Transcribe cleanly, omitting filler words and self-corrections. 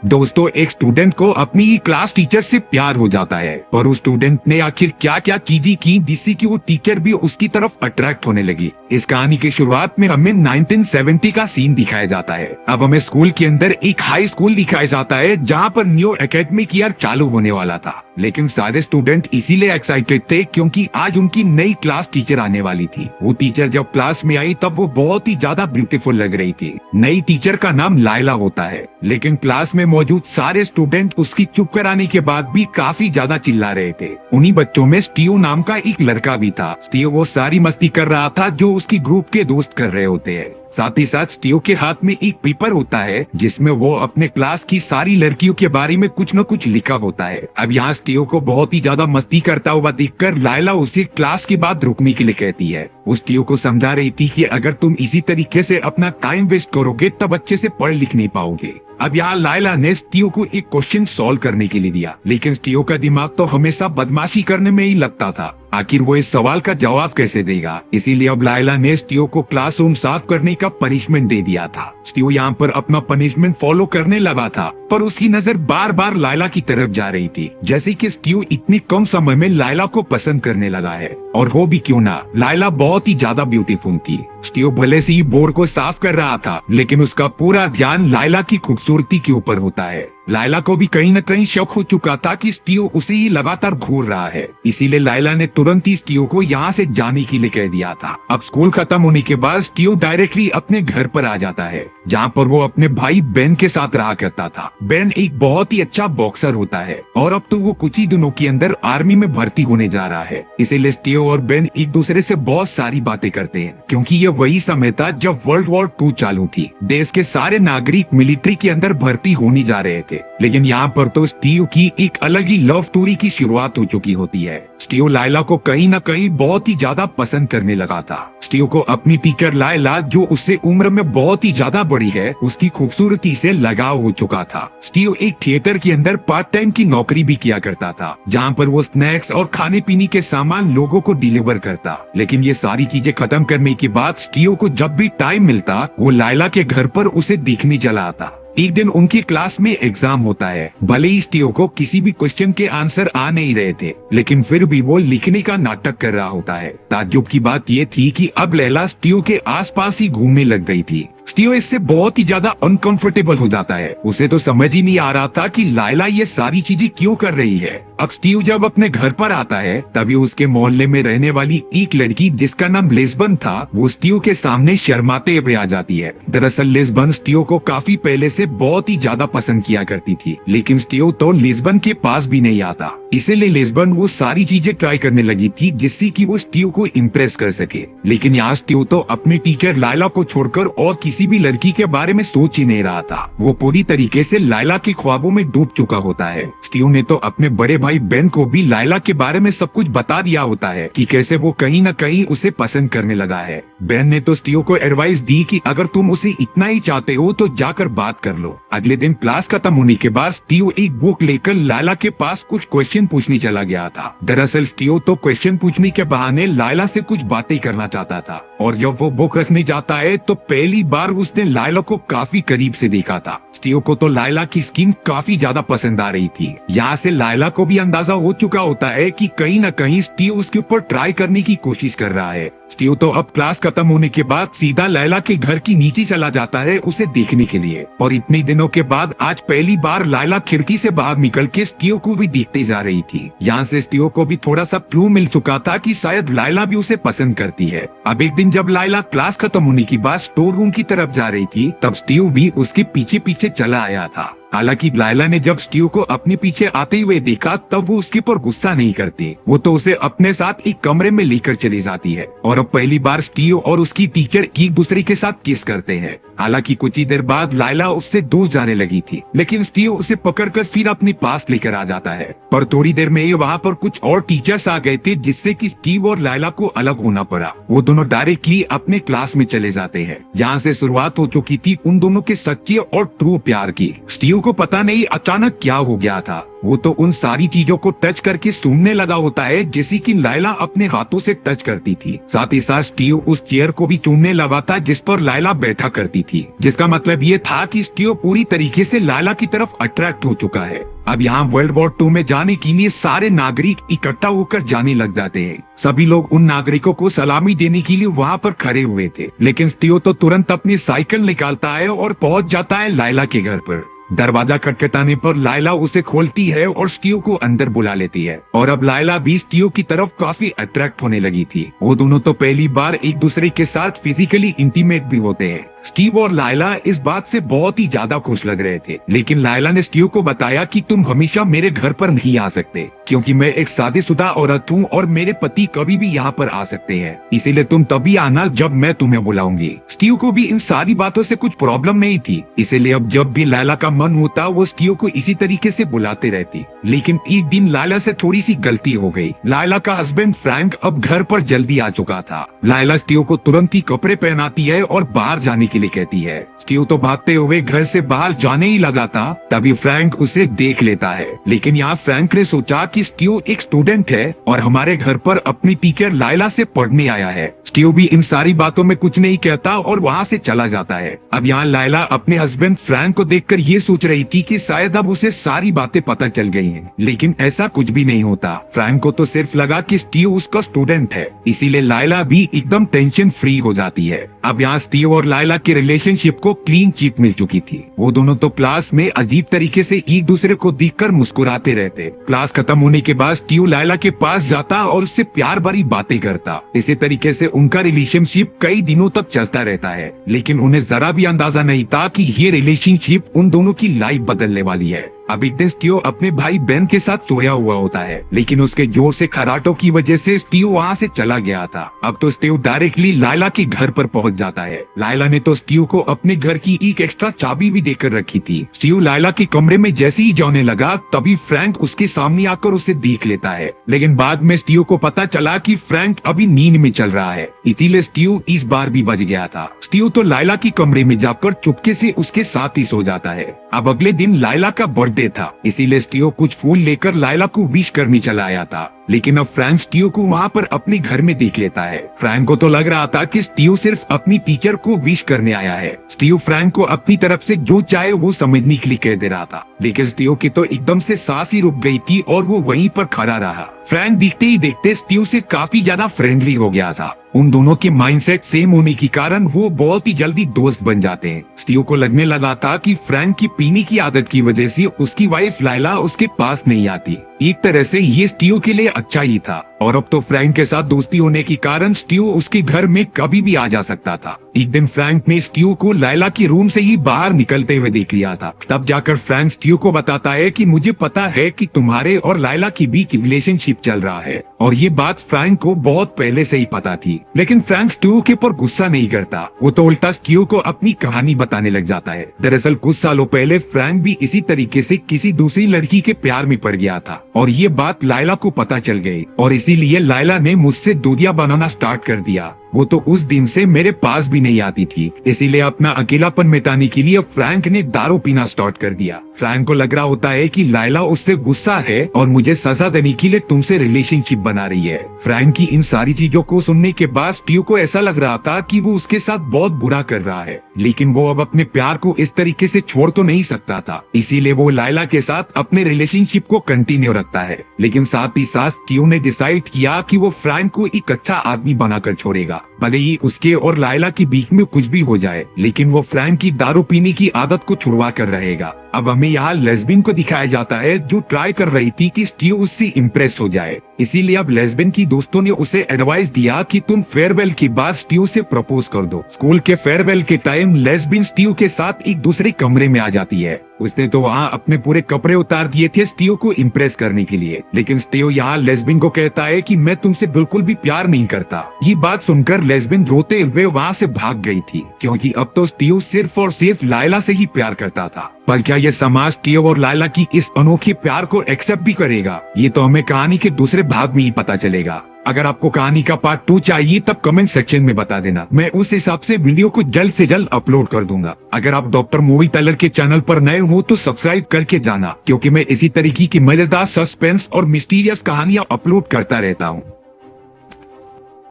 दोस्तों, एक स्टूडेंट को अपनी ही क्लास टीचर से प्यार हो जाता है, और उस स्टूडेंट ने आखिर क्या क्या चीजें की जिससे कि वो टीचर भी उसकी तरफ अट्रैक्ट होने लगी। इस कहानी की शुरुआत में हमें 1970 का सीन दिखाया जाता है। अब हमें स्कूल के अंदर एक हाई स्कूल दिखाया जाता है जहाँ पर न्यू एकेडमिक ईयर चालू होने वाला था, लेकिन सारे स्टूडेंट इसीलिए एक्साइटेड थे क्योंकि आज उनकी नई क्लास टीचर आने वाली थी। वो टीचर जब क्लास में आई तब वो बहुत ही ज्यादा ब्यूटीफुल लग रही थी। नई टीचर का नाम लायला होता है, लेकिन क्लास में मौजूद सारे स्टूडेंट उसकी चुप कराने के बाद भी काफी ज्यादा चिल्ला रहे थे। उन्हीं बच्चों में स्टीव नाम का एक लड़का भी था। स्टीव वो सारी मस्ती कर रहा था जो उसकी ग्रुप के दोस्त कर रहे होते हैं। साथ ही साथ स्टीव के हाथ में एक पेपर होता है जिसमें वो अपने क्लास की सारी लड़कियों के बारे में कुछ न कुछ लिखा होता है। अब यहाँ स्टीव को बहुत ही ज्यादा मस्ती करता हुआ देखकर लायला उसे क्लास के बाद रुकने के लिए कहती है। वो स्टीव को समझा रही थी कि अगर तुम इसी तरीके से अपना टाइम वेस्ट करोगे तब अच्छे से पढ़ लिख नहीं पाओगे। अब यहाँ लायला ने स्टीव को एक क्वेश्चन सॉल्व करने के लिए दिया, लेकिन स्टीव का दिमाग तो हमेशा बदमाशी करने में ही लगता था। आखिर वो इस सवाल का जवाब कैसे देगा? इसीलिए अब लायला ने स्टीव को क्लासरूम साफ करने का पनिशमेंट दे दिया था। स्टीव यहाँ पर अपना पनिशमेंट फॉलो करने लगा था, पर उसकी नजर बार बार लायला की तरफ जा रही थी, जैसे कि स्टीव इतनी कम समय में लायला को पसंद करने लगा है। और वो भी क्यों ना, लायला बहुत ही ज्यादा ब्यूटीफुल थी। स्टीव भले से ही बोर्ड को साफ कर रहा था, लेकिन उसका पूरा ध्यान लायला की खूबसूरती के ऊपर होता है। लायला को भी कहीं न कहीं शक हो चुका था कि स्टीव उसे ही लगातार घूर रहा है, इसीलिए लायला ने तुरंत ही स्टीव को यहाँ से जाने के लिए कह दिया था। अब स्कूल खत्म होने के बाद स्टीव डायरेक्टली अपने घर पर आ जाता है, जहाँ पर वो अपने भाई बेन के साथ रहा करता था। बेन एक बहुत ही अच्छा बॉक्सर होता है और अब तो वो कुछ ही दिनों के अंदर आर्मी में भर्ती होने जा रहा है। इसीलिए स्टीव और बेन एक दूसरे से बहुत सारी बातें करते हैं, क्योंकि ये वही समय था जब वर्ल्ड वॉर 2 चालू थी। देश के सारे नागरिक मिलिट्री के अंदर भर्ती होने जा रहे थे, लेकिन यहाँ पर तो स्टीव की एक अलग ही लव स्टोरी की शुरुआत हो चुकी होती है। स्टीव लायला को कहीं न कहीं बहुत ही ज्यादा पसंद करने लगा था। स्टीव को अपनी टीचर लायला, जो उससे उम्र में बहुत ही ज्यादा बड़ी है, उसकी खूबसूरती से लगाव हो चुका था। स्टीव एक थिएटर के अंदर पार्ट टाइम की नौकरी भी किया करता था, जहाँ पर वो स्नैक्स और खाने पीने के सामान लोगों को डिलीवर करता। लेकिन ये सारी चीजें खत्म करने के बाद स्टीव को जब भी टाइम मिलता वो लायला के घर पर उसे देखने चला आता। एक दिन उनकी क्लास में एग्जाम होता है। भले ही स्टीव को किसी भी क्वेश्चन के आंसर आ नहीं रहे थे, लेकिन फिर भी वो लिखने का नाटक कर रहा होता है। ताज्जुब की बात ये थी कि अब लैला स्टीव के आसपास ही घूमने लग गई थी। स्टीव इससे बहुत ही ज्यादा अनकंफर्टेबल हो जाता है। उसे तो समझ ही नहीं आ रहा था कि लायला ये सारी चीजें क्यों कर रही है। अब स्टीव जब अपने घर पर आता है तभी उसके मोहल्ले में रहने वाली एक लड़की जिसका नाम लिस्बन था, वो स्टीव के सामने शर्माते हुए आ जाती है। दरअसल लिस्बन स्टीव को काफी पहले से बहुत ही ज्यादा पसंद किया करती थी, लेकिन स्टीव तो लिस्बन के पास भी नहीं आता। इसीलिए लिस्बन वो सारी चीजें ट्राई करने लगी थी जिससे कि वो स्टीव को इम्प्रेस कर सके। लेकिन यहाँ स्टीव तो अपनी टीचर लायला को छोड़कर और किसी भी लड़की के बारे में सोच ही नहीं रहा था। वो पूरी तरीके से लायला के ख्वाबों में डूब चुका होता है। स्टीव ने तो अपने बड़े भाई बेन को भी लायला के बारे में सब कुछ बता दिया होता है कि कैसे वो कहीं न कहीं उसे पसंद करने लगा है। बेन ने तो स्टीव को एडवाइस दी कि अगर तुम उसे इतना ही चाहते हो तो जाकर बात कर लो। अगले दिन क्लास खत्म होने के बाद स्टीव एक बुक लेकर लायला के पास कुछ क्वेश्चन पूछने चला गया था। दरअसल स्टीव तो क्वेश्चन पूछने के बहाने लायला से कुछ बातें करना चाहता था, और जब वो बुक रखने जाता है तो पहली बार उसने लायला को काफी करीब से देखा था। स्टीव को तो लायला की स्किन काफी ज्यादा पसंद आ रही थी। यहाँ से लायला को भी अंदाजा हो चुका होता है कि कहीं न कहीं स्टीव उसके ऊपर ट्राई करने की कोशिश कर रहा है। स्टीव तो अब क्लास खत्म होने के बाद सीधा लायला के घर की नीचे चला जाता है उसे देखने के लिए, और इतने दिनों के बाद आज पहली बार लायला खिड़की से बाहर निकल के स्टीव को भी देखते जा रही थी। यहाँ से स्टीव को भी थोड़ा सा क्लू मिल चुका था कि शायद लायला भी उसे पसंद करती है। अब एक दिन जब लायला क्लास खत्म होने के बाद स्टोर रूम की तरफ जा रही थी तब स्टीव भी उसके पीछे पीछे चला आया था। हालांकि लायला ने जब स्टीव को अपने पीछे आते हुए देखा तब वो उसके ऊपर गुस्सा नहीं करती। वो तो उसे अपने साथ एक कमरे में लेकर चली जाती है, और अब पहली बार स्टीव और उसकी टीचर एक दूसरे के साथ किस करते हैं। हालांकि कुछ ही देर बाद लायला उससे दूर जाने लगी थी, लेकिन स्टीव उसे पकड़कर फिर अपने पास लेकर आ जाता है। पर थोड़ी देर में ही वहाँ पर कुछ और टीचर्स आ गए थे, जिससे कि स्टीव और लायला को अलग होना पड़ा। वो दोनों डायरेक्टली अपने क्लास में चले जाते हैं। यहाँ से शुरुआत हो चुकी थी उन दोनों के सच्चे और ट्रू प्यार की। स्टीव को पता नहीं अचानक क्या हो गया था। वो तो उन सारी चीजों को टच करके सूंघने लगा होता है जैसी कि लायला अपने हाथों से टच करती थी। साथ ही साथ स्टीव उस चेयर को भी चूमने लगा था जिस पर लायला बैठा करती थी, जिसका मतलब ये था कि स्टीव पूरी तरीके से लायला की तरफ अट्रैक्ट हो चुका है। अब यहाँ वर्ल्ड वॉर 2 में जाने के लिए सारे नागरिक इकट्ठा होकर जाने लग जाते हैं। सभी लोग उन नागरिकों को सलामी देने के लिए वहाँ पर खड़े हुए थे, लेकिन स्टीव तो तुरंत अपनी साइकिल निकालता है और पहुँच जाता है लायला के घर पर। दरवाजा खटखटाने पर लायला उसे खोलती है और स्टीव को अंदर बुला लेती है, और अब लायला भी स्टीव की तरफ काफी अट्रैक्ट होने लगी थी। वो दोनों तो पहली बार एक दूसरे के साथ फिजिकली इंटीमेट भी होते हैं। स्टीव और लायला इस बात से बहुत ही ज्यादा खुश लग रहे थे, लेकिन लायला ने स्टीव को बताया कि तुम हमेशा मेरे घर पर नहीं आ सकते, क्योंकि मैं एक शादीशुदा औरत हूँ और मेरे पति कभी भी यहाँ पर आ सकते हैं, इसीलिए तुम तभी आना जब मैं तुम्हें बुलाऊंगी। स्टीव को भी इन सारी बातों से कुछ प्रॉब्लम नहीं थी, इसीलिए अब जब भी लायला का मन होता वो स्टीव को इसी तरीके से बुलाते रहती। लेकिन एक दिन लायला से थोड़ी सी गलती हो गई। लायला का हस्बैंड फ्रैंक अब घर पर जल्दी आ चुका था। लायला स्टीव को तुरंत ही कपड़े पहनाती है और बाहर जाने के लिए कहती है। स्टीव तो भागते हुए घर से बाहर जाने ही लगा था, तभी फ्रैंक उसे देख लेता है। लेकिन यहाँ फ्रैंक ने सोचा कि स्टीव एक स्टूडेंट है और हमारे घर पर अपनी टीचर लायला से पढ़ने आया है। स्टीव भी इन सारी बातों में कुछ नहीं कहता और वहाँ से चला जाता है। अब यहाँ लायला अपने हस्बैंड फ्रैंक को देखकर ये सोच रही थी कि शायद अब उसे सारी बातें पता चल गई हैं, लेकिन ऐसा कुछ भी नहीं होता। फ्रैंक को तो सिर्फ लगा कि स्टीव उसका स्टूडेंट है, इसीलिए लायला भी एकदम टेंशन फ्री हो जाती है। अब यहाँ स्टीव और लायला के रिलेशनशिप को क्लीन चिट मिल चुकी थी। वो दोनों तो क्लास में अजीब तरीके से एक दूसरे को देखकर मुस्कुराते रहते। क्लास खत्म होने के बाद स्टीव लायला के पास जाता और उससे प्यार भरी बातें करता। इसी तरीके से उनका रिलेशनशिप कई दिनों तक चलता रहता है, लेकिन उन्हें जरा भी अंदाजा नहीं था कि ये रिलेशनशिप उन दोनों की लाइफ बदलने वाली है। अब एक दिन स्टीव अपने भाई बेन के साथ सोया हुआ होता है, लेकिन उसके जोर से खराटों की वजह से स्टीव वहाँ से चला गया था। अब तो स्टीव डायरेक्टली लायला के घर पर पहुँच जाता है। लायला ने तो स्टीव को अपने घर की एक एक्स्ट्रा चाबी भी देकर रखी थी। स्टीव लायला के कमरे में जैसे ही जाने लगा तभी फ्रैंक उसके सामने आकर उसे देख लेता है, लेकिन बाद में स्टीव को पता चला कि फ्रैंक अभी नींद में चल रहा है, इसीलिए स्टीव इस बार भी बच गया था। स्टीव तो लायला की कमरे में जाकर चुपके से उसके साथ ही सो जाता है। अब अगले दिन लायला का बर्थडे था, इसीलिए स्टीव कुछ फूल लेकर लायला को विश करने चला आया था, लेकिन अब फ्रैंक स्टीव को वहाँ पर अपने घर में देख लेता है। फ्रैंक को तो लग रहा था कि स्टीव सिर्फ अपनी टीचर को विश करने आया है। स्टीव फ्रैंक को अपनी तरफ से जो चाहे वो समझने के लिए कह दे रहा था, लेकिन स्टीव की तो एकदम से सांस ही रुक गई थी और वो वहीं पर खड़ा रहा। फ्रैंक दिखते ही देखते स्टीव से काफी ज्यादा फ्रेंडली हो गया था। उन दोनों के माइंडसेट सेम होने के कारण वो बहुत ही जल्दी दोस्त बन जाते हैं। स्टीव को लगने लगा था कि फ्रैंक की पीने की आदत की वजह से उसकी वाइफ लायला उसके पास नहीं आती। एक तरह से ये स्टीव के लिए अच्छा ही था, और अब तो फ्रैंक के साथ दोस्ती होने के कारण स्टीव उसके घर में कभी भी आ जा सकता था। एक दिन फ्रैंक ने स्टीव को लायला की रूम से ही बाहर निकलते हुए देख लिया था। तब जाकर फ्रैंक स्टीव को बताता है कि मुझे पता है कि तुम्हारे और लायला के बीच रिलेशनशिप चल रहा है, और ये बात फ्रैंक को बहुत पहले से ही पता थी। लेकिन फ्रैंक स्टीव के ऊपर गुस्सा नहीं करता, वो तो उल्टा स्टीव को अपनी कहानी बताने लग जाता है। दरअसल कुछ सालों पहले फ्रैंक भी इसी तरीके से किसी दूसरी लड़की के प्यार में पड़ गया था, और ये बात लायला को पता चल गई, और इसीलिए लायला ने मुझसे दूधिया बनाना स्टार्ट कर दिया। वो तो उस दिन से मेरे पास भी नहीं आती थी, इसीलिए अपना अकेलापन मिटाने के लिए फ्रैंक ने दारू पीना स्टार्ट कर दिया। फ्रैंक को लग रहा होता है कि लायला उससे गुस्सा है और मुझे सजा देने के लिए तुमसे रिलेशनशिप बना रही है। फ्रैंक की इन सारी चीजों को सुनने के बाद स्टीव को ऐसा लग रहा था कि वो उसके साथ बहुत बुरा कर रहा है, लेकिन वो अब अपने प्यार को इस तरीके से छोड़ तो नहीं सकता था, इसीलिए वो लायला के साथ अपने रिलेशनशिप को कंटिन्यू रखता है। लेकिन साथ ही साथ स्टीव ने डिसाइड किया कि वो फ्रैंक को एक अच्छा आदमी बनाकर छोड़ेगा, भले ही उसके और लायला के बीच में कुछ भी हो जाए, लेकिन वो फ्रैंक की दारू पीने की आदत को छुड़वा कर रहेगा। अब हमें यहाँ लेस्बियन को दिखाया जाता है जो ट्राई कर रही थी कि स्टीव उससे इम्प्रेस हो जाए, इसीलिए अब लेस्बियन की दोस्तों ने उसे एडवाइस दिया कि तुम फेयरवेल के बाद स्टीव से प्रपोज कर दो। स्कूल के फेयरवेल के टाइम लेस्बियन स्टीव के साथ एक दूसरे कमरे में आ जाती है। उसने तो वहाँ अपने पूरे कपड़े उतार दिए थे स्टीव को इम्प्रेस करने के लिए, लेकिन स्टीव यहाँ लेस्बियन को कहता है कि मैं तुमसे बिल्कुल भी प्यार नहीं करता। ये बात सुनकर लेस्बियन रोते हुए वहाँ से भाग गई थी, क्योंकि अब तो स्टीव सिर्फ और सिर्फ लायला से ही प्यार करता था। पर क्या ये समाज स्टीव और लायला की इस अनोखे प्यार को एक्सेप्ट भी करेगा, ये तो हमें कहानी के दूसरे भाग में ही पता चलेगा। अगर आपको कहानी का पार्ट 2 चाहिए तब कमेंट सेक्शन में बता देना, मैं उस हिसाब से वीडियो को जल्द से जल्द अपलोड कर दूंगा। अगर आप डॉक्टर मूवी टेलर के चैनल पर नए हो तो सब्सक्राइब करके जाना, क्योंकि मैं इसी तरीके की मजेदार सस्पेंस और मिस्टीरियस कहानियां अपलोड करता रहता हूँ।